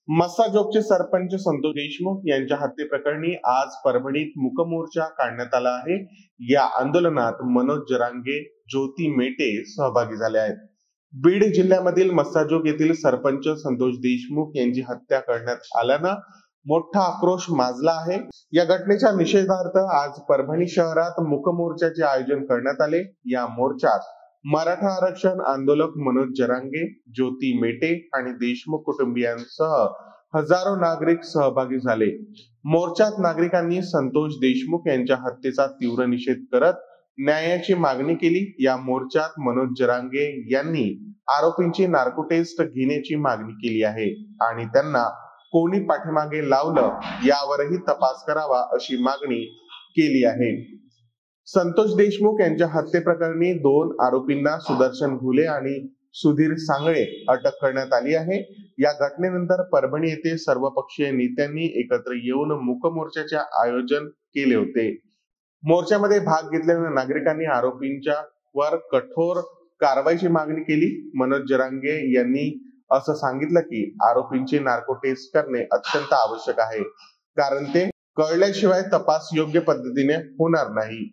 मस्साजोगचे सरपंच संतोष देशमुख यांच्या हत्येप्रकरणी आज परभणीत मूक मोर्चा काढण्यात आला आहे। या आंदोलनात मनोज जरांगे, ज्योती मेटे सहभागी झाले आहेत। बीड जिल्ह्यामधील मस्साजोग येथील सरपंच संतोष देशमुख यांची हत्या करण्यात आल्यानं मोठा आक्रोश माजला आहे। या घटनेच्या निषेधार्थ आज परभणी शहरात मूक मोर्चाचे आयोजन करण्यात आले। या मोर्चात मराठा आरक्षण आंदोलक मनोज जरांगे, ज्योती मेटे आणि देशमुख कुटुंबियांसह हजारो नागरिक सहभागी झाले। मोर्चात नागरिकांनी संतोष देशमुख यांच्या हत्येचा तीव्र निषेध करत न्यायाची मागणी केली। या मोर्चात मनोज जरांगे यांनी आरोपींची नार्को टेस्ट घेण्याची मागणी केली आहे आणि त्यांना कोणी पाठीमागे लावलं यावरही तपास करावा अशी मागणी केली आहे। संतोष देशमुख यांच्या हत्येप्रकरणी 2 आरोपींना सुदर्शन घुले आणि सुधीर सांगळे अटक करण्यात आली आहे। या घटनेनंतर परभणी येथे सर्वपक्षीय नेत्यांनी एकत्र येऊन मूक मोर्चाचे आयोजन केले होते। मोर्चामध्ये भाग घेतलेल्या नागरिकांनी आरोपींच्या वर कठोर कारवाईची मागणी केली। मनोज जरांगे यांनी असं सांगितलं की आरोपींची नार्को टेस्ट करणे अत्यंत आवश्यक आहे, कारण ते कळल्याशिवाय तपास योग्य पद्धतीने होणार नाही।